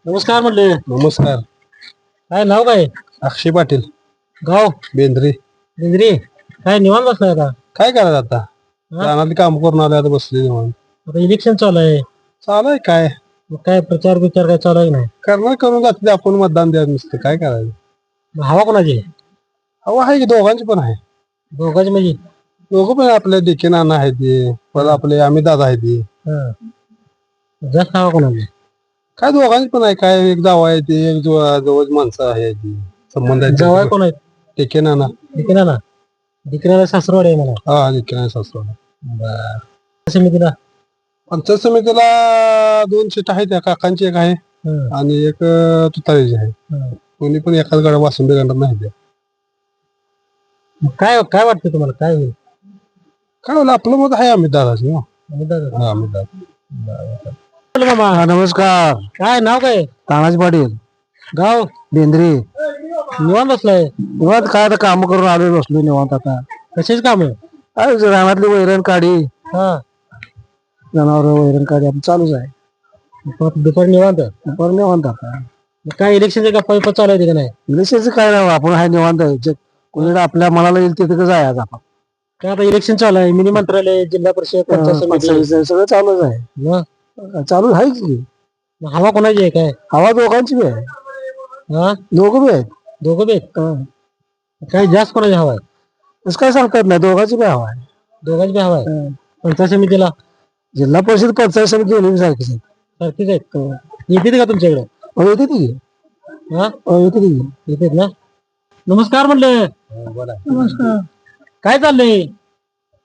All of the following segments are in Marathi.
नमस्कार म्हटले. नमस्कार. काय नाव काय? अक्षय पाटील, गाव बेंद्रे. बेंद्री. काय निवांत बसलाय आता? काय करायचं आता? रानातली काम करून आले, आता बसले निवांत. आता इलेक्शन चालू आहे. चालू आहे काय? मग काय प्रचार बिचार काय चालू आहे की नाही? करणार करून जाते, आपण मतदान द्यायचं नसतं, काय करायचं? मग हवा कोणाची आहे? अहो आहे की दोघांची पण आहे. दोघांची म्हणजे? दोघं पण आपले डिके नाना आहे ते, परत आपले अमित दादा आहे ते. हा. जास्त हवा कोणाची? काय दोघांची पण आहे, काय एक जावा आहे ते, एक जवळ माणसं आहे ती संबंध आहे. जवळ कोण आहेत? डिके नाना. दिकनाला. दिकनाला सासरवाड आहे मला. हा डिके नाना सासवड. बर. समितीला. पंचायत समितीला 2 सीट आहेत, त्या काकांची एक आहे हं, आणि एक तुतारीची आहे. हं. कोणी पण एखाद गडा वासून गंडा नाही द्या. मग काय काय वाटतं तुम्हाला काय होईल? काय होईल आपलं मत आहे अमित दादाची. अमित दादा. हा अमित दादा. बोल मामा. नमस्कार. काय नाव काय? तानाजी पाटील, गाव बेंद्रे. निवांत बसलाय. निवांत काय आता काम करून आलोय, बसलो निवांत. आता कशाच काम आहे? काय रानातली वैरण काढी, हा. जनावर वैरण काढी आपलं चालूच आहे. दुपारी निवांत. बरं निवांत आता. मग काय इलेक्शनचे गप्पा बिप्पा चालू आहे का नाही? इलेक्शनचं काय नाही, आपण आहे निवांत आहे. कोणीकडे आपल्या मनाला येईल तिथे जायचं आपण. काय आता इलेक्शन चालू आहे, मिनी मंत्रालय, जिल्हा परिषद, पंचायत समिती. सगळं चालूच आहे. मग चालू आहे की. हवा कोणाची आहे काय? हवा दोघांची बी आहे. हा. दोघं बी आहेत. दोघं बी आहेत. काय जास्त कोणाची हवा आहे? तसं काय सांगता येत नाही, दोघांची बी हवा आहे. दोघांची बी हवा आहे. पंचायत समितीला जिल्हा परिषद पंचायत समिती दोन्ही सारखीच आहेत. सारखीच आहेत. येते का तुमच्याकडे? येते ती. हा. येते ती. येतेत ना. नमस्कार म्हटलं. नमस्कार. काय चाललंय?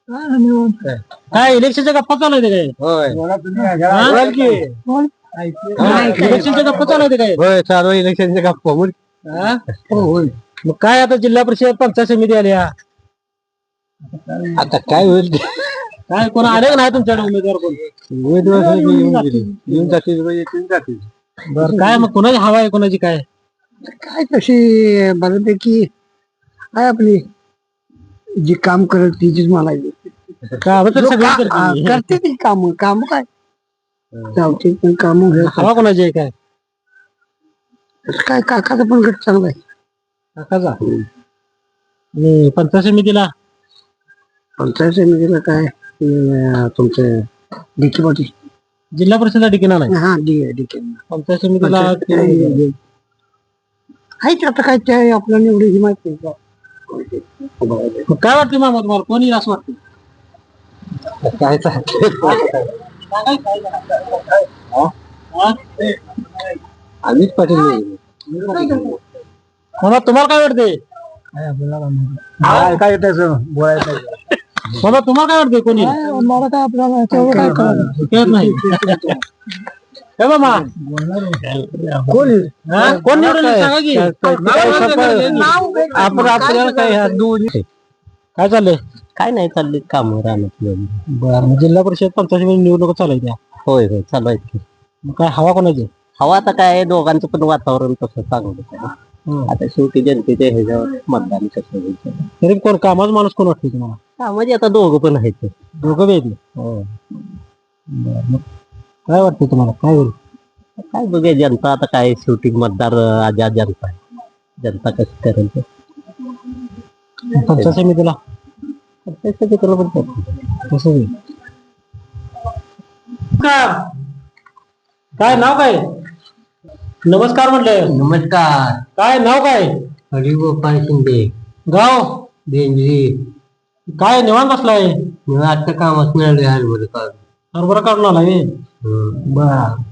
काय इलेक्शनच्या गप्पा चालू आहेत काय? इलेक्शनच्या गप्पा चालू आहेत काय? होय चालू इलेक्शनचे गप्पा. हा? मग काय आता जिल्हा परिषद पंचायत समिती आल्या, आता काय होईल? काय कोण आले का नाही तुमच्याकडे उमेदवार कोण? येऊन जातील. बरं काय मग कोणाची हवा आहे, कोणाची काय? काय तशी बऱ्यापैकी आहे आपली, जी काम करेल तिचीच मला काम तर सगळी करते. करते ती काम. काम काय जावते पण काम. हवा कोणाची आहे काय? काय काकाचा पण गट चांगला आहे. काकाचा. आणि पंचायत समितीला? पंचायत समितीला काय तुमचे डिके पाटील. जिल्हा परिषदला डिकेना नाही. हा डिके. पंचायत समितीला आहे की आता काय ते आपल्याला एवढी माहिती आहे का? मग काय वाटतं मामा तुम्हाला, कोण येईल असं वाटतं? काय अमित पाटील. मामा तुम्हाला काय वाटतंय? काय येतं बोलायचं. मामा तुम्हाला काय वाटतंय, कोणी? मला काय आपल्याला कळत नाही. हे मामा कोण कोण निवडून येईल सांगा की. आपण आपल्याला काय काय चाललंय? काय नाही चालले काम राहणार. बरं. जिल्हा परिषद पंचायत समिती निवडणुका चालू आहेत त्या. होय होय चालू आहेत की. मग काय हवा कोणाची? हवा आता काय दोघांचं पण वातावरण तसं चांगलं आहे. आता शेवटी जनतेच्या ह्याच्यावर मतदान कसं होईल. तरी कोण कामाचा माणूस कोण वाटतोय तुम्हाला? म्हणजे आता दोघं पण आहेत. दोघं बी आहेत ना? हो. बरं. मग काय वाटतंय तुम्हाला, काय होईल? काय बघूया जनता आता काय शेवटी मतदार आजा जनता आहे. जनता कसं करेल ते. पंचायत समितीला तसं ते केलं पण कसं होईल? काय नाव काय? नमस्कार म्हटलं. नमस्कार. काय नाव काय? हरिगोपाल शिंदे, गाव बेंजरी. काय निवांत बसलाय? आता कामच मिळाले हरभरा काढून आलाय. बर.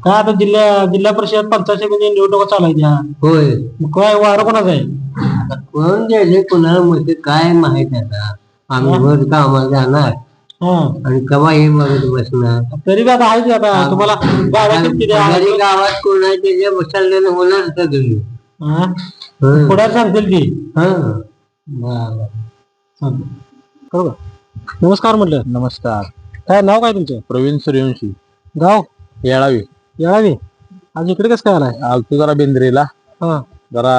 काय आता जिल्हा परिषद पंचायत समिती निवडणुका चालू आहेत त्या. होय. मग काय वारं कोणाचं आहे? कोण द्यायचे कोणाला मध्ये काय माहित आता. आम्ही वर कामाला जाणार हा. आणि केव्हा हे बघत बसणार. तरी बी आता आहे की, आता तुम्हाला गाड्या किती द्या? घरी गावात कोण आहे त्याच्या बसल्याने होणार का तुम्ही. हा? पुढे सांगतील ती. हा. बरोबर. नमस्कार म्हटलं. नमस्कार. काय नाव काय तुमचं? प्रवीण सूर्यवंशी, गाव येळावी. येळावी. आज इकडे कसं काय आलाय? आलतो जरा बेंद्रेला, हा. जरा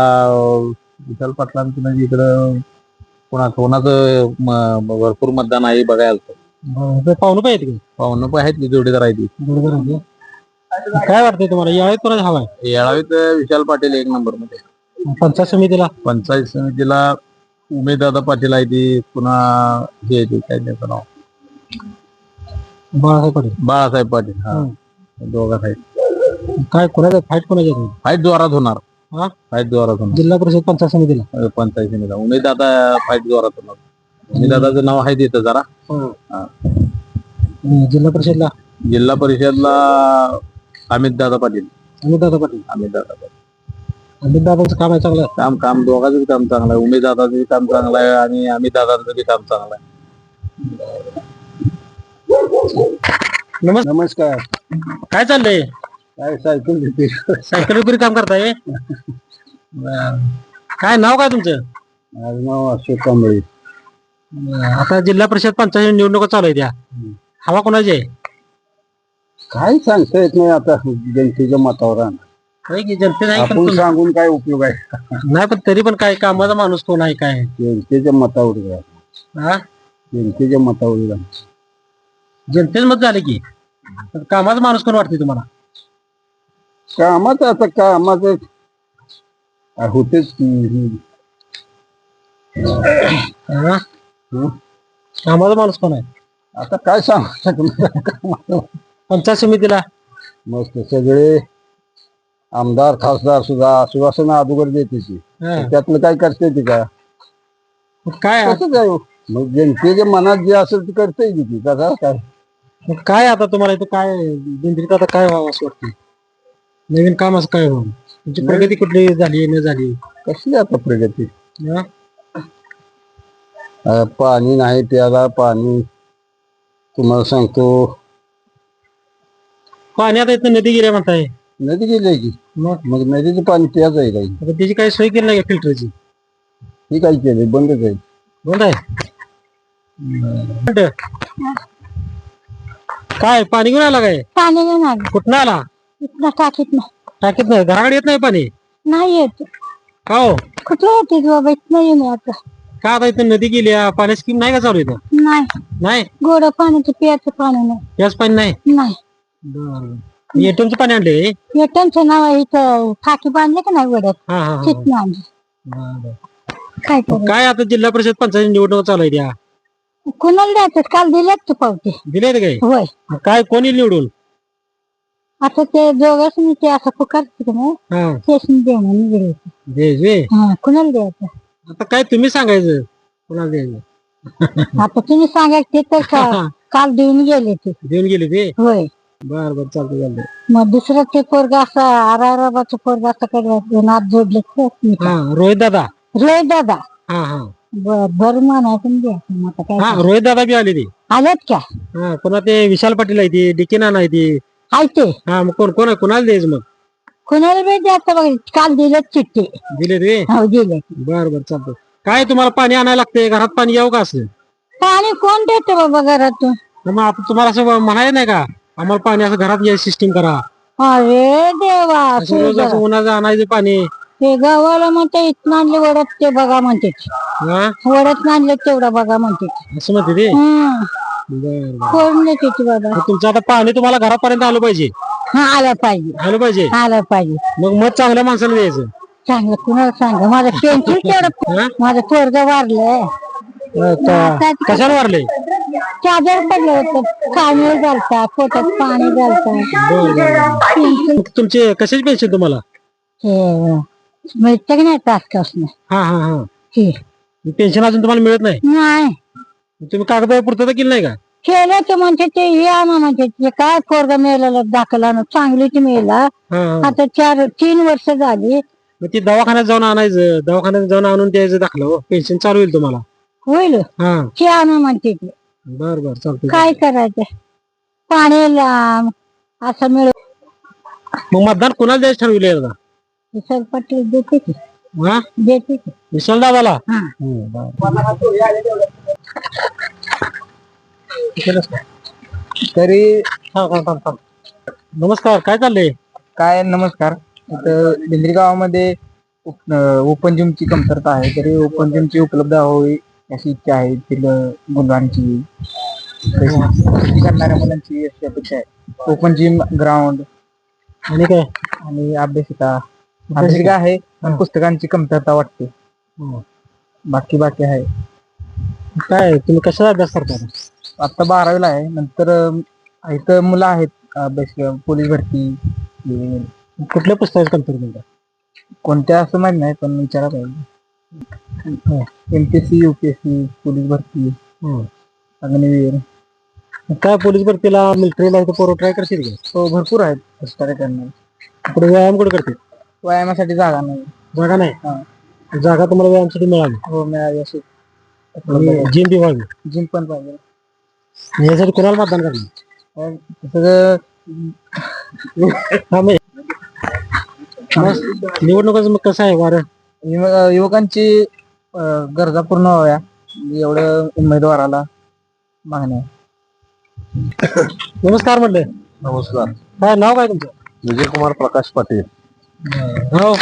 विशाल पाटलांचं म्हणजे इकडं कोणाचं भरपूर मतदान आहे बघायला. पाहुणं पाहिजे की? पाहुणं पण आहेत की, जोडीदार आहे ती. बरोबर आहे. काय वाटतंय तुम्हाला यावेळी कोणाचा हवा आहे यावेळी विशाल पाटील एक नंबर मध्ये. पंचायत समितीला? पंचायत समितीला उमेददादा पाटील आहे ती, पुन्हा हे आहे ते काय त्याचं नाव, बाळासाहेब पाटील. बाळासाहेब पाटील. हा, दोघात आहेत. काय कोणाचा फाईट कोणाच्या आहे? फाईट जोरात होणार. हा? फाईट जोरात होणार. जिल्हा परिषद पंचायत समितीला पंचायत समितीला उमेददादा फाईट जोरात होणार. उमेददादाचं नाव आहे तिथं जरा. हा. जिल्हा परिषदला? जिल्हा परिषदला अमित दादा पाटील. अमितदादा पाटील. अमितदादा पाटील. अमितदादाचं काम आहे चांगलं. काम दोघांचं काम चांगलं आहे. उमेददादाचं काम चांगलं आहे आणि अमित दादांचं बी काम चांगलं आहे. नमस्कार. काय चाललंय? काय सायकल घेते? सायकल रिपेअर काम करताय? काय नाव काय तुमचं? माझं नाव अशोक कांबळे. आता जिल्हा परिषद पंचायत निवडणुका चालू आहे त्या, हवा कोणाची आहे? काय सांगता येत नाही आता, जनतेच्या मतावर आहे. जनते नाही आपण सांगून काय उपयोग आहे? नाही, पण तरी पण काय कामाचा माणूस कोण आहे काय? जनतेच्या मतावर आहे. हा? जनतेच्या मतावर आहे. जनतेच मत झाले की कामाचा माणूस कोण वाटते तुम्हाला? कामाचं आता कामाचं होतेच की. हा? हं? कामाचा माणूस कोण आहे? आता काय सांगू शकणार? पंचायत समितीला? मस्त सगळे आमदार खासदार सुद्धा आश्वासन अगोदर देते ती. हा. त्यातलं काय करते ती का? काय कसं काय? मग जनतेच्या मनात जे असेल ते करते ती. तसा काय काय आता तुम्हाला इथं काय दिंडीत आता काय व्हावं असं वाटतं? नवीन काम असं काय व्हावं? तुमची प्रगती कुठली झाली न झाली? कसली आता प्रगती? हा? पाणी नाही प्यायला. पाणी तुम्हाला सांगतो, पाणी आता इथं नदी गेल्या म्हणताय. नदी गेली की. मग नदीचं पाणी प्यायचं आहे काही? आता त्याची काही सोय केली नाही का फिल्टरची? ही काय केली? बंदच आहे. बंद आहे. काय पाणी घेऊन आला काय? पाणी घेऊन आलो. कुठं आला? इथलं टाकीत नाही. टाकीत नाही? घराकडे येत नाही पाणी? नाही येत. का हो? कुठलं येते बाबा, इथं नाही येऊन आता. का आता इथं नदी गेली, पाणी स्कीम नाही का चालू इथं? नाही, नाही? गोड पाण्याचं प्यायचं पाणी नाही. याच पाणी नाही? नाही. एटीएमचं पाणी आणले? एटमचं नाव आहे इथं, टाकी बांधले का नाही वड्यात, हा हा हा. तिथनं आणलं. बरं. काय करायचं? काय आता जिल्हा परिषद पंचायत निवडणूक चालू आहे त्या, कुणाला द्यायचं? काल दिलेत तू पावते. दिलेत काय? होय. मग काय कोणी निवडून? आता ते दोघच मी ते असं पुकारते का नाही, हा तेच दे म्हणून दिले. द्यायचे. हा, कुणाला द्यायचं? आता काय तुम्ही सांगायचं कोणाला द्यायचं? आता तुम्ही सांगायचं ते तर काल देऊन गेले ते. देऊन गेले ते? होय. बर बर, चालतं चालतं. मग दुसरं ते पोरगा असं आराराबाचं पोरगा असं करायचं, नाद जोडले. हा, रोहित दादा. रोहित दादा. हा हा बर म्हणायचं द्यायचं. मग आता हा, काय रोहित दादा बी आले ते. आलेत का? हा, पुन्हा ते विशाल पाटील आहे ती, डिके नाना आहे ती. आहे ते. हा, मग कोण कोण कोणाला द्यायचं मग? कुणाला बी द्यायचं बघ, काल दिलेत चिठ्ठी. दिले ते? हो, दिले. बर बर, चालतं. काय तुम्हाला पाणी आणायला लागते? घरात पाणी यावं का असं? पाणी कोण देते बाबा घरातून? मग आता तुम्हाला असं म्हणायचं नाही का, आम्हाला पाणी असं घरात या सिस्टीम करा, अरे देवा, असं रोज असं उन्हाचं आणायचं पाणी? ते गावाला म्हणते इथं आणले वड्यात, ते बघा म्हणते. हा, वड्यात आणले तेवढा बघा म्हणते. असं म्हणते ते? हम्म. बर बर. कोण देते ती बाबा? मग तुमचं आता पाणी तुम्हाला घरापर्यंत आलं पाहिजे? हा, आलं पाहिजे. आलं पाहिजे. आलं पाहिजे. मग मत चांगल्या माणसाला द्यायचं. चांगलं कुणाला सांगा, माझं पेन्सिल तेवढं, हा? माझं पोरग वारलंय. कशाला वारले? चादर पडलं होतं, पाणी घालता, पोटात पाणी घालता. तुमचे कशाची पेन्शन तुम्हाला? मिळतं की नाही तासकासनं? हा हा हा. हे पेन्शन अजून तुम्हाला मिळत नाही? नाही तुम्ही कागद पूर्तता केली नाही का? केलं तर म्हणते ते हे आणा म्हणते, ते काय पोरगा मेलेला दाखला ना, चांगली ती मेला. हा हा. आता 3 वर्ष झाली. मग ती दवाखान्यात जाऊन आणायचं, दवाखान्यात जाऊन आणून द्यायचं दाखलं, हो पेन्शन चालू होईल तुम्हाला. होईल. हा, ते आणा म्हणते ते. बर बर, चालतं. काय करायचं? पाणी लांब असं मिळत. मग मतदान कुणाला द्यायचं ठरविले आता? विशाल पाटील देते की, हा, देते की. विशाल दादाला? हा. तरी नमस्कार, काय चाललंय? काय नमस्कार. इथं दिंद्री गावामध्ये ओपन जिमची कमतरता आहे, तरी ओपन जिमची उपलब्ध व्हावी अशी इच्छा आहे. तिथं मुलांची करणाऱ्या मुलांची अशी अपेक्षा आहे. ओपन जिम ग्राउंड आणि काय आणि अभ्यासिका आहे पण पुस्तकांची कमतरता वाटते. बाकी आहे. काय तुम्ही कशाचा अभ्यास करता आता? आता 12वीला आहे. नंतर इथं मुलं आहेत अभ्यास पोलीस भरती कुठल्या पुस्तकाचं कल्पना तुमच्या? कोणत्या असं माहित नाही पण विचारा पाहिजे. MPSC UPSC पोलीस भरती अग्निवीर काय पोलीस भरतीला मिलिटरीला इथं पोरं ट्राय करशील का? तो भरपूर आहेत पुस्तके करणार. पुढे व्यायाम कुठे करते? व्यायामासाठी जागा नाही. जागा नाही. जागा तुम्हाला व्यायामासाठी मिळाली? हो मिळाली अशी. जिम बी व्हावी. जिम पण पाहिजे. यासाठी कोणाला मतदान करणार? सगळं निवडणुकाचं मग कसं आहे वारं? युवकांची गरजा पूर्ण व्हाव्या एवढं उमेदवाराला मागणी आहे. नमस्कार म्हणलं. नमस्कार. काय नाव काय तुमचं? विजय कुमार प्रकाश पाटील हो.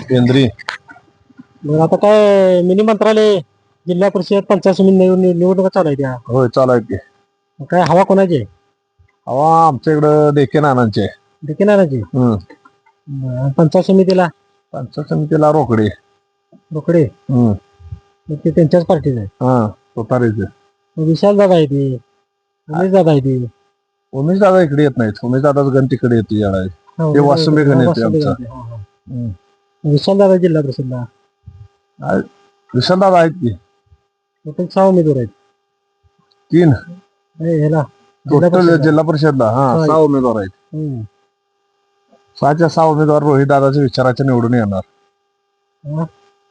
केंद्री. मग आता काय मिनी मंत्रालय जिल्हा परिषद पंचायत समिती निवडणुका चालू आहे त्या. होय चालू आहे की. मग काय हवा कोणाची आहे? हवा आमच्या इकडं देखे नानांचे. देखील पंचायत समितीला पंचायत समितीला रोकडे. रोकडे मग ते त्यांच्याच पार्टीचं आहे. तुतारीचे. मग विशाल दादा आहे ती, उमेश दादा आहे ती. उमेश दादा इकडे येत नाहीत. उमेश दादाच गण तिकडे येते याला. ते वासुंबे गण येते आमचा. विशाल दादा जिल्हा परिषदला. विशाल दादा आहेत की. टोटल 6 उमेदवार आहेत. 3 ह्याला टोटल जिल्हा परिषदला 6 उमेदवार आहेत. 6च्या 6 उमेदवार रोहित दादाच्या विचाराच्या निवडून येणार.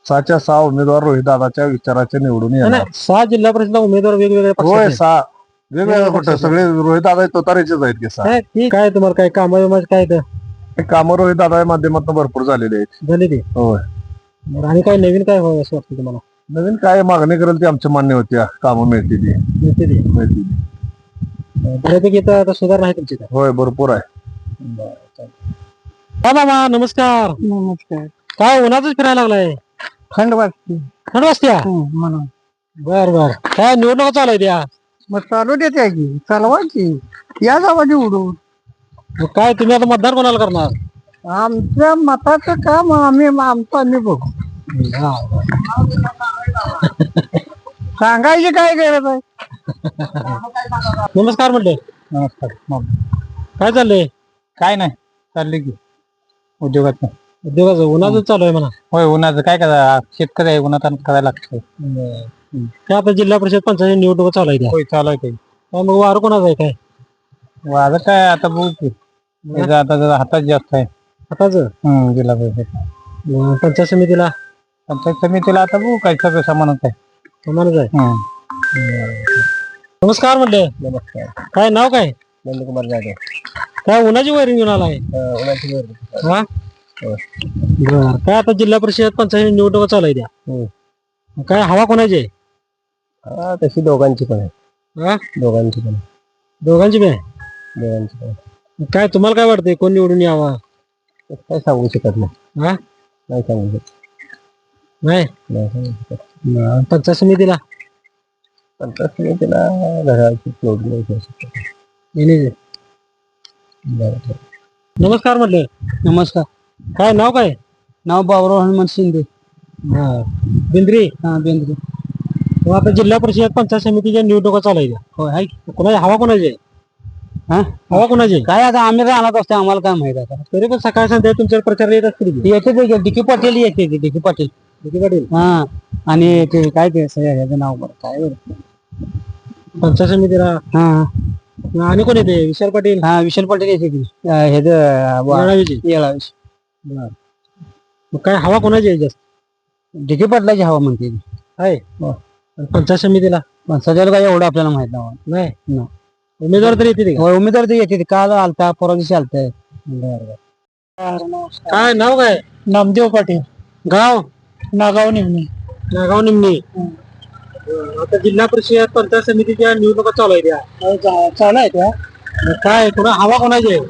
6च्या 6 उमेदवार रोहित दादाच्या विचाराच्या निवडून येणार. 6 जिल्हा परिषदला उमेदवार वेगवेगळ्या होय पक्षाचे. 6 वेगवेगळ्या कुठं सगळे रोहित दादा तुतारीचेच आहेत की 6. काय ठीक आहे. तुम्हाला काय कामा काय तर कामं रोहित दादा माध्यमातून भरपूर झालेले आहेत. झाली ती? होय. बरं, आणि काय नवीन काय व्हावं असं वाटतं तुम्हाला? नवीन काय मागणी करेल ती आमच्या मान्य होत्या. कामं मिळतील ती. मिळते ती. बऱ्यापैकी आता सुधारणा आहे तुमची काय? होय भरपूर आहे. हा मामा नमस्कार. नमस्कार. काय उन्हातच फिरायला लागलाय? थंड वाजते थंड वाजत्या? म्हणून. बर बर. काय निवडणुका चालू आहे त्या? मग चालू देते की चालवा की या जावा निवडून. मग काय तुम्ही आता मतदान कोणाला करणार? आमच्या मताचं काम आम्ही बघू. सांगायची काय गरज आहे. नमस्कार म्हणले. नमस्कार. काय चाललंय? काय नाही चालले की उद्योगात. उद्योगाचं उन्हाचं चालू आहे म्हणा. होय उन्हाचं काय करा शेतकरी आहे उन्हात करायला लागतं. काय आता जिल्हा परिषद पंचायत निवडणुका चालू आहे त्या. होय चालू आहे काय मग वारं कोणाचं आहे काय? माझं काय आता बघू की आता जरा हातात जास्त आहे. हाताचं जिल्हा परिषद पंचायत समितीला पंचायत समितीला आता बघू काय सगळं सामानच आहे. समानच आहे. नमस्कार म्हणले. नमस्कार. काय नाव काय? नंदकुमार जाधव. काय उन्हाची वैरण घेऊन आलाय? उन्हाची वेळ. हा बर. काय आता जिल्हा परिषद पंचायत निवडणुका चालू आहे त्या. काय हवा कोणाची आहे? तशी दोघांची पण आहे. हा दोघांची पण दोघांची बी आहे. दोघांची पण. काय तुम्हाला काय वाटतंय कोण निवडून यावा? काय सांगू शकत नाही. हा नाही सांगू शकत. नाही नाही सांगू शकत. पंचायत समितीला पंचायत समितीला घराची निवडून नाही घेऊ शकत. येणे. नमस्कार म्हटलं. नमस्कार. काय नाव काय? नाव बाबुराव हनुमान शिंदे. बिंद्री. बेंद्रे. मग आता जिल्हा परिषद पंचायत समितीच्या निवडणुका चालू आहे. होय हाय. कोणाची हवा कोणाची आहे? हा हवा कोणाची आहे? काय आता आम्ही राहणार असतो आम्हाला काय माहित आता. तरी पण सकाळ संध्या तुमच्या प्रचार येत असतील की? येते ते DK पाटील येते DK पाटील. किती पाटील? हा आणि ते काय ते ह्याचं नाव बरं काय बरं पंचायत समितीला हा आणि कोण येते? विशाल पाटील. हा विशाल पाटील येते की ह्याचं येळावीची. येळावीची. मग काय हवा कोणाची आहे जास्त? DK पाटलाची हवा म्हणते ती. आहे. आणि पंचायत समितीला पण सध्याला काय एवढं आपल्याला माहित नाही. नाही. उमेदवार तरी येते का? होय उमेदवार तर येते काल आलता परवा दिवशी आलताय. काय नाव काय? नामदेव पाटील. गाव नागाव निमणी. नागाव निमणी. आता जिल्हा परिषद पंचायत समितीच्या निवडणुका चालू आहे त्या. चालू आहे त्या. मग काय कोणा हवा कोणाची आहे?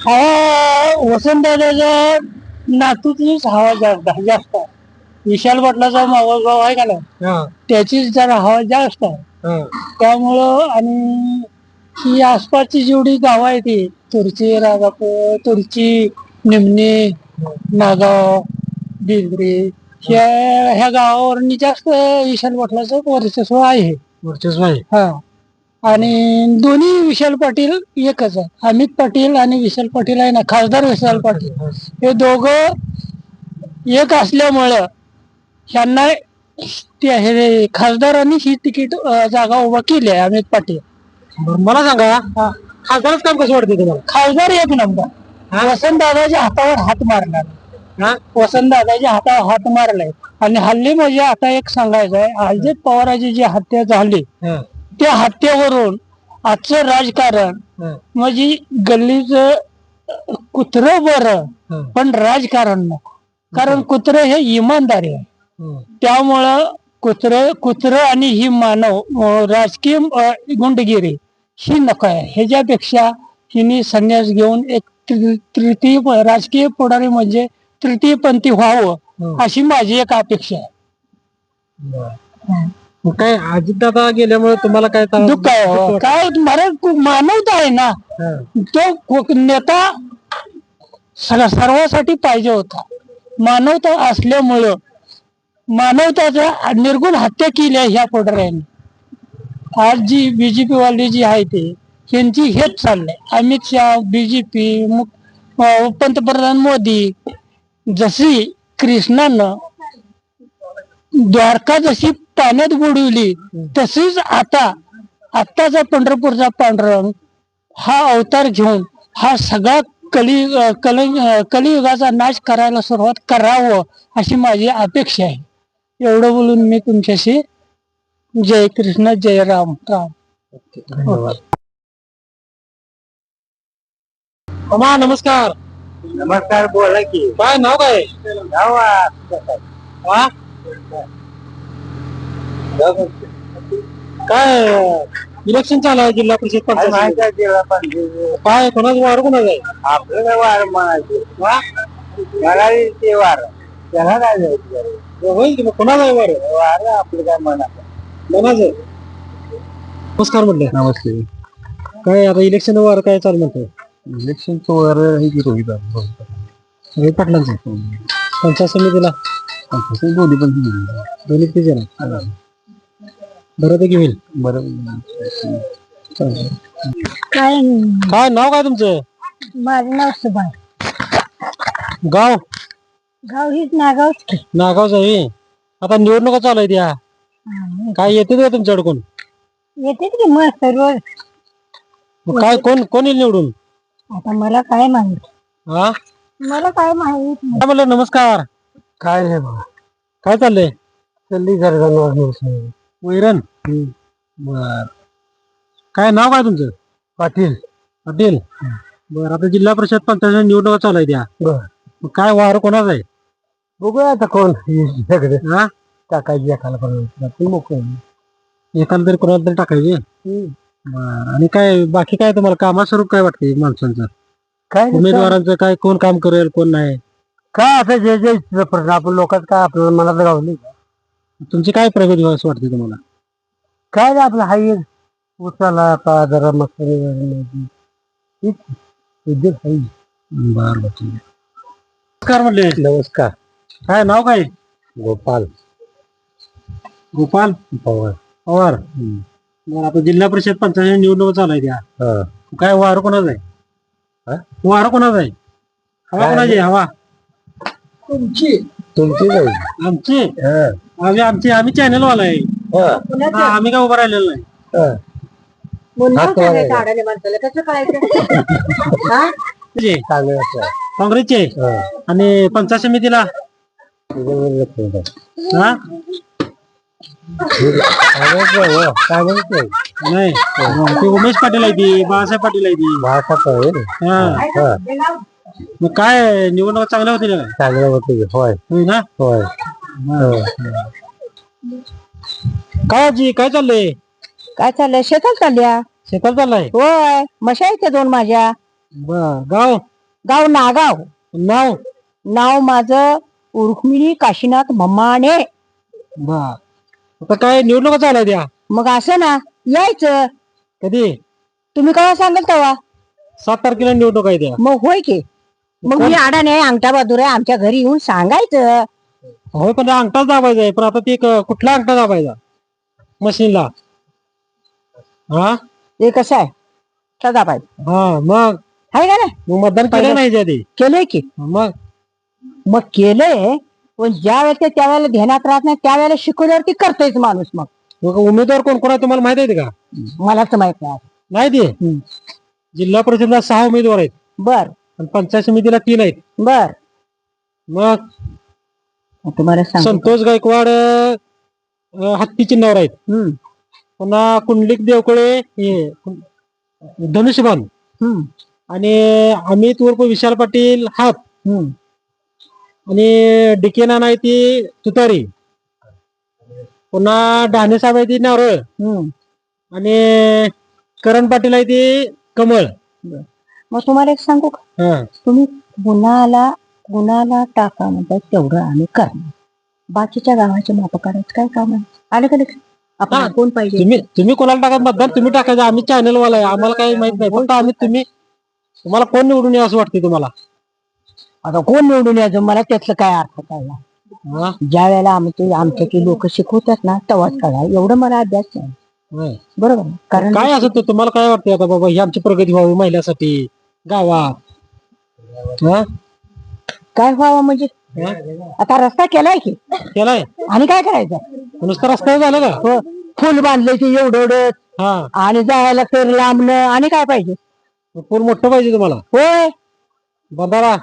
हवा वसंतदादाच्या नातूचीच हवा जास्त आहे. विशाल पाटलाचा मावस भाव आहे का ना हा, त्याचीच जरा हवा जास्त आहे. हा. त्यामुळं आणि ही आसपासची जेवढी गावं आहेत ती तुरची, राजापूर, तुरची, निमणी, नागाव, बिंद्री ह्या गावावरनी जास्त विशाल पाटलाचं वर्चस्व आहे. वर्चस्व आहे. हा आणि दोन्ही विशाल पाटील एकच आहे. अमित पाटील आणि विशाल पाटील आहे ना, खासदार विशाल पाटील, हे दोघं एक असल्यामुळं ह्यांना हे खासदारांनी ही तिकीट जागा उभा केली आहे. अमित पाटील. बरं, मला सांगा खासदारच काम कसं वाटते तुम्हाला? खासदार एक नंबर. वसंतदादाच्या हातावर हात मारणार. वसंतदादाच्या हातावर हात मारलाय. आणि हल्ली म्हणजे आता एक सांगायचं आहे, अजित पवाराची जी हत्या झाली त्या हत्येवरून आजचं राजकारण म्हणजे गल्लीचं कुत्र बरं पण राजकारण नको. कारण कुत्र हे इमानदारी आहे. त्यामुळं कुत्र आणि ही मानव राजकीय गुंडगिरी ही नको आहे. ह्याच्यापेक्षा हिने संन्यास घेऊन एक तृतीय राजकीय पुढारी म्हणजे तृतीयपंथी व्हावं अशी माझी एक अपेक्षा आहे. मग काय अजितदादा गेल्यामुळे तुम्हाला काय दुःख आहे. काय मानवता आहे ना, तो नेता सर्वांसाठी पाहिजे होता. मानवता असल्यामुळं मानवताचा निर्गुण हत्या केली आहे ह्या पुढाऱ्यांनी. आज जी बीजेपी वाली जी आहे ते यांची हेच चाललंय. अमित शहा, बीजेपी, पंतप्रधान मोदी, जशी कृष्णानं द्वारका जशी पाण्यात बुडवली तशीच आत्ताचा पंढरपूरचा पांडुरंग हा अवतार घेऊन हा सगळा कलियुगाचा नाश करायला सुरुवात करावं अशी माझी अपेक्षा आहे. एवढं बोलून मी तुमच्याशी जय कृष्ण जय राम राम. मामा नमस्कार. नमस्कार, बोला की. काय नाव काय? हा? काय इलेक्शन चालू आहे जिल्हा परिषद पंचायत. काय कोणाचं वार कोणाचं आहे? आपल्याला वार म्हणायचे मला ते वार त्याला काय जायचं होईल की मग कोणाचं आहे वार? वार आपलं काय म्हणा. कोणाचं? नमस्कार म्हटलं. नमस्ते. काय आता इलेक्शन वार काय चालू म्हणतोय? इलेक्शनचं वर हे की रोहित रोहित पाटलांचं पंचायत समितीला दोन्ही पण दोन्ही किती जण बऱ्यापैकी होईल. बरं. काय काय नाव काय तुमचं? माझं नाव सुभाष. गाव गाव हीच नागाव. नागावचं आहे. आता निवडणुका चालू आहेत या. काय येते का तुमच्याकडे कोण? येते की मस्त रोज. मग काय कोण येईल निवडून? आता मला काय माहित. हा मला काय माहित. काय म्हणलं? नमस्कार. काय नाही बाबा, काय चाललंय? चालली जरा वैरण. बर. काय नाव काय तुमचं? पाटील. पाटील. बर. आता जिल्हा परिषद पंचायत निवडणुका चालू आहेत या. मग काय वार कोणाचं आहे? बघूया आता कोण सगळे हा टाकायची एखादा पण मोकळं एखादा तरी कोणाला तरी टाकायचे. बर. आणि काय बाकी काय तुम्हाला कामास्वरूप काय वाटते माणसांचं? काय उमेदवारांचं काय कोण काम करेल कोण नाही? काय आता जे जे प्रश्न आपण लोकांचं काय आपल्याला मनात गावली तुमची काय प्रगती असं वाटते तुम्हाला? काय नाही आपलं हाय उचला आता जरा मस्त उद्योग आहे. बर बर. नमस्कार म्हटले. नमस्कार. काय नाव काय? गोपाल गोपाल पवार. पवार. बरं. आता जिल्हा परिषद पंचायत निवडणुका चालू आहेत या. काय वार कोणाचं आहे? वार कोणाचं आहे? हवा कोणाची आहे? हवा तुमची जाईल. आमची आम्ही चॅनल वाला आहे. आम्ही काय उभं राहिलेलो नाही. काँग्रेसचे. आणि पंचायत समितीला हा नाही ते उमेश पाटील आहे ती बाळासाहेब पाटील आहे ती. हा मग काय निवडणुका चांगल्या होतील काय? चांगलं होतं. होय होय ना. होय. काय आजी काय चाललंय? काय चाललंय? शेतात चालल्या. शेतात चाललाय. होय. म्हशी आहेत त्या दोन माझ्या. बर. गाव गाव नागाव. नाव नाव माझं रुक्मिणी काशीनाथ मम्माने. बर. आता काय निवडणुका चालू आहेत या. मग असं ना यायचं. कधी? तुम्ही काय सांगाल तेव्हा 7 तारखेला निवडणूक आहे त्या. मग होय की मग मी आडा नाही अंगठा बहादूर आहे आमच्या घरी येऊन सांगायचं. होय पण अंगठाच दाबायचा आहे. पण आता ते कुठला अंगठा दाबायचा मशीनला? हा ते कसं आहे सदा पाहिजे हा मग आहे का नाही? मग मतदान केलं नाही आधी केलंय की मग केलंय पण ज्या वेळेस त्यावेळेला ध्यानात राहत नाही त्यावेळेला शिकवल्यावरती करतोयच माणूस. मग उमेदवार कोण कोण आहे तुम्हाला माहित आहे का? मलाच माहित नाही. माहिती जिल्हा परिषदला 6 उमेदवार आहेत बर आणि पंचायत समितीला 3 आहेत. बर मग तुम्हाला सांग संतोष गायकवाड हत्ती चिन्हावर आहेत. पुन्हा कुंडलिक देवकळे हे धनुष्यबाण आणि अमित उर्फ विशाल पाटील हात आणि डिके नाना आहे ती तुतारी. पुन्हा डहाणे साहेब आहे ती नारळ आणि करण पाटील आहे ती कमळ. मग तुम्हाला एक सांगू का? तुम्ही गुन्हाला टाका म्हणतात तेवढं आम्ही करणार. बाकीच्या गावाचे माप काढायचं काय काम आहे? आलं का नाही? आपण कोण पाहिजे? तुम्ही कोणाला टाकत मतदान तुम्ही टाकायचं. आम्ही चॅनल वाला आहे आम्हाला काही माहित नाही. फक्त आम्ही तुम्हाला कोण निवडून यावं असं वाटते तुम्हाला? आता कोण निवडून यायचं मला त्यातलं काय अर्थ कळला. ज्या वेळेला आमच्या लोक शिकवतात ना तेव्हाच कळा. एवढं मला अभ्यास नाही बरोबर. कारण काय असं तुम्हाला काय वाटतं आता बाबा ही आमची प्रगती व्हावी महिलासाठी गावात? काय व्हावं म्हणजे आता रस्ता केलाय की केलाय आणि काय करायचं? नुसता रस्ता झाला का? हो फुल बांधले की एवढं आणि जायला तर लांबणं आणि काय पाहिजे? पूल मोठं पाहिजे तुम्हाला? होय बंधारा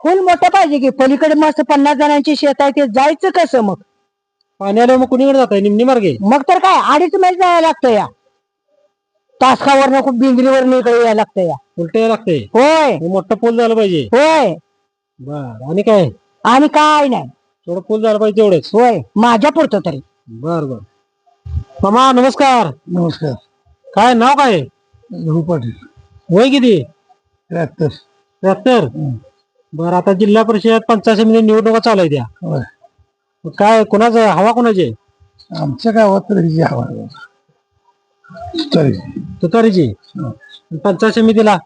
फुल मोठं पाहिजे की. पलीकडे मस्त 50 जणांची शेत आहे ते जायचं कसं? मग पाणी आल्यावर मग कुणीकडे जात आहे? निम्नी मार्गे? मग तर काय 2.5 मैल जायला लागतं या. तासगावरनं खूप बिंगरीवरनं इकडे यायला लागतं या. उलट यायला लागतंय. होय मोठा पूल झाला पाहिजे. होय बर आणि काय? आणि काय नाही. थोडं पूल झाला पाहिजे तेवढंच. होय माझ्या पुरतं तरी. बर बर. मामा नमस्कार. नमस्कार. काय नाव काय? पाटील. वय किती? 73. बर आता जिल्हा परिषद पंचायत समिती निवडणुका चालू आहे त्या. काय कोणाचं हवा कोणाची? आमच्या गावात तर ही हवा आहे. तुतारीची. पंचायत समितीला?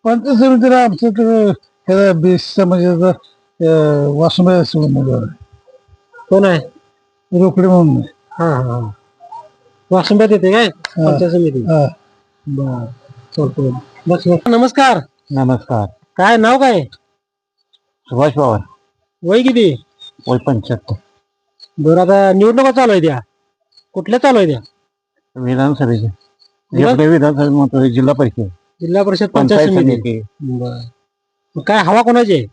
पंचायत समितीला आमचं तर बेस समाजाचा वासुबाई उमेदवार आहे. कोण आहे? रोकडे म्हणून. वासुंब्यात येते काय पंचायत समिती? बर चालतो. बस नमस्कार. नमस्कार. काय नाव काय? सुभाष पवार. वय किती? वय 75. बरं आता निवडणुका चालू आहे त्या. कुठल्या चालू आहे त्या? विधानसभेचे विधानसभा म्हणतो जिल्हा परिषद. जिल्हा परिषद पंचायत समिती. बर काय हवा कोणाची आहे?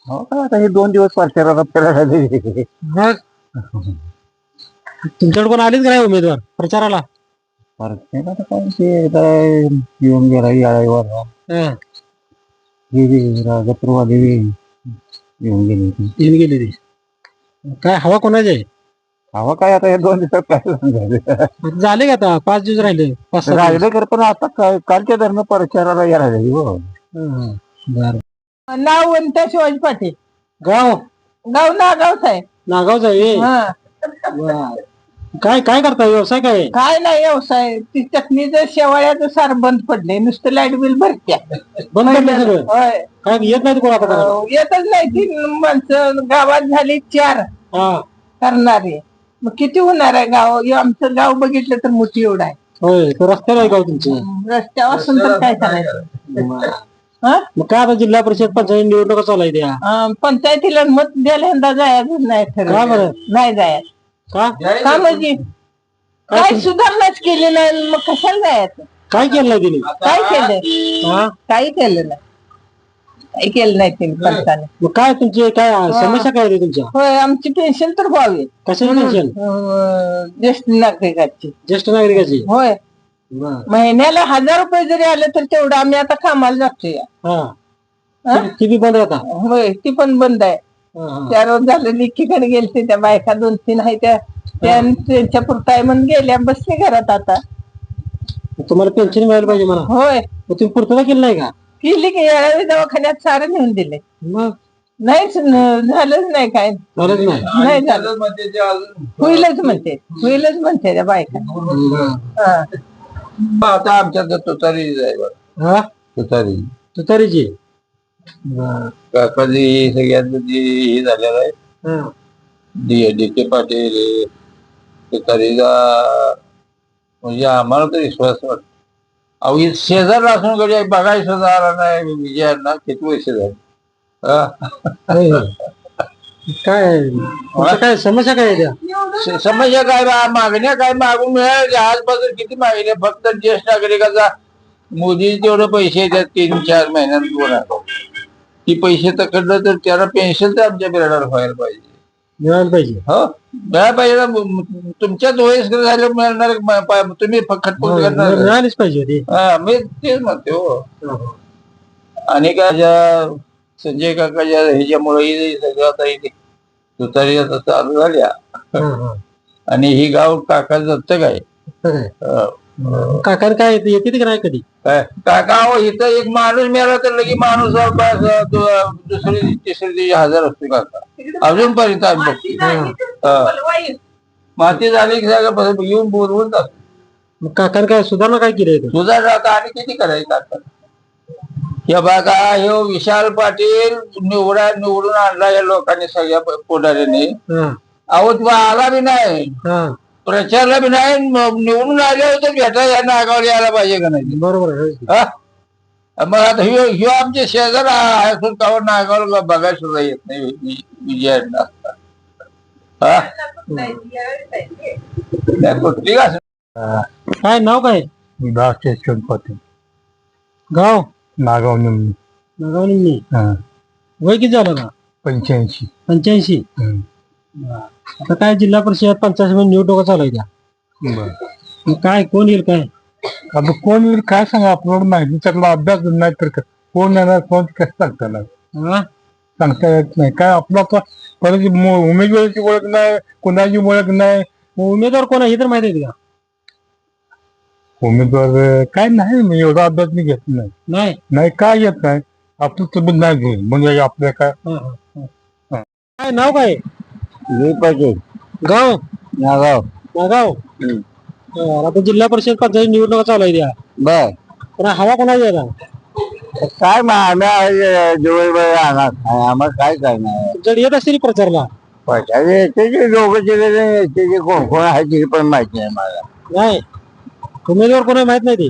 हो का आता हे 2 दिवस प्रचाराला मग तुमच्याकडे कोण आलीच का नाही उमेदवार प्रचाराला? येऊन गेला याळेवर गत्रवा देवी येऊन गेली. ती काय हवा कोणाची आहे? हवा काय आता हे 2 दिवसात काय झाले का आता 5 दिवस राहिले? 5-7 राहिले कर पण आता कालच्या दरम्यान प्रचाराला यायला. बर. नाव वनिता शिवाजी पाटील. गाव नागावच आहे. नागावच आहे. काय काय करता व्यवसाय काय? काय नाही व्यवसाय ती चटणीचं शेवाळ्याचं सार बंद पडले नुसतं लाईट बिल भरत्या. बंद पडलं सगळं? होय काय येत नाही कोण आता करायला? येतच नाही. ती माणसं गावात झाली 4 करणारे. मग किती होणार आहे गाव? आमचं गाव बघितलं तर मोठी एवढं आहे. होय तर रस्त्याला आहे गाव तुमचं? रस्त्यावर असून तर काय करायचं? मग काय आता जिल्हा परिषद पंचायत निवडणुका चालू आहे त्या. पंचायतीला मत द्यायला यंदा जायचं नाही का ठरवलं. बरं? नाही जायचं. का म्हणजे काय सुधारणाच केली नाही मग कशाला जायचं? काय केलं नाही तिने? काय केलं? काही केलं नाही. काही केलं नाही तिने पंचाने. मग काय तुमची काय समस्या काय होती तुमच्या? होय आमची पेन्शन तर व्हावी. कशाची पेन्शन? ज्येष्ठ नागरिकाची. ज्येष्ठ नागरिकाची? होय महिन्याला 1000 रुपये जरी आले तर तेवढं आम्ही आता कामाला जातो या. ती बी बंद आता? होय ती पण बंद आहे. 4 रोज झालं लिखीकडे गेलते त्या बायका 2-3 आहे त्यांच्या पुरता आहे म्हणून गेल्या बसले घरात आता. तुम्हाला पेन्शन मिळायला पाहिजे मला. होय मग तुम्ही पूर्तता केली नाही का? केली की यावेळी दवाखान्यात सारं नेऊन दिले. मग नाहीच झालंच नाही काय. झालंच नाही? नाही झालं. होईलच म्हणते त्या बायका. आता आमच्या तुतारी आहे बरं. हा तुतारी तुतारीची कधी सगळ्यांचं जे हे झालेलं आहे डी.के. पाटील तुतारीचा म्हणजे आम्हाला तर विश्वास वाटतो. अहो हे शेजार असून कधी बघायला सुद्धा आला नाही विजयांना किती वर्ष झाली. काय तुमच्या काय समस्या काय आहे त्या समस्या काय मागण्या काय मागून मिळाल आजपासून किती मागण्या फक्त ज्येष्ठ नागरिकाचा मोदी तेवढे पैसे येतात 3-4 महिन्यात 2 ती पैसे तकडलं तर त्याला पेन्शन तर आमच्या बिराडाला व्हायला पाहिजे. मिळायला पाहिजे. हो मिळायला पाहिजे ना. तुमच्या वयस्कर झाले मिळणार तुम्ही खटपट करणार. मिळालीच पाहिजे होती. मी तेच म्हणते हो. आणि काय संजय काकाच्या ह्याच्यामुळे सगळं आता इथे तुतारी आता चालू झाल्या. आणि ही गाव काका दत्तक आहे. काका काय येते की नाही कधी काय काका इथं एक माणूस मिळाला तर लगे माणूस दुसरी तिसरी हजार असतो काका अजूनपर्यंत आम्ही बघतो. माती झाली की सगळं येऊन बोलवून जातो. मग काकाने काय सुधारणा काय केली सुधारणा आता आणि किती करायचं काका. हे बघा हे विशाल पाटील निवडून आणला या लोकांनी सगळ्या पुढाऱ्यांनी. अहो तुला आला बी नाही प्रचारला बी नाही निवडून आले होते भेटा या नागावर यायला पाहिजे का नाही. बरोबर मग आता ह्यो आमचे शेजार आहे कावर नागावर बघायला सुद्धा येत नाही विजयांना. कुठली काय नाव काय पाटील गाव नागाव निमणी नागाव निमणी. वय किती झालं ना 85. आता काय जिल्हा परिषद पंचायत समिती निवडणुका चालू आहे त्या. मग काय कोण येईल काय आता कोण येईल काय सांगा आपल्याला माहिती त्यातला अभ्यास नाही तर कोण येणार कोण कसं सांगता येणार सांगता येत नाही. काय आपला परत उमेदवाराची ओळख नाही कोणाची ओळख नाही. उमेदवार कोण आहे हे तर माहिती आहे का उमेदवार काय नाही मी एवढा अभ्यास मी घेत नाही. नाही काय येत नाही आपलं तब्येत नाही घेऊन म्हणजे आपल्या काय काय नाव काय पाहिजे गाव नागाव नागाव. आता जिल्हा परिषद पंचायत निवडणुका चालू आहे त्या. बर पण हवा कोणाची आहे आता काय जवळ आम्हाला काय नाही जड येत असतील प्रचारला लोक कोण आहे ते पण माहिती नाही मला. नाही उमेदवार कोणा माहित नाही ते.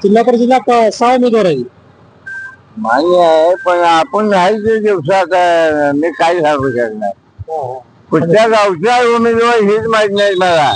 जिल्हा परिषदला 6 उमेदवार आहे. मान्य आहे पण आपण नाही दिवसात मी काय सांगू शकणार. कुठल्या गावच्या उमेदवार हेच माहित नाही मला.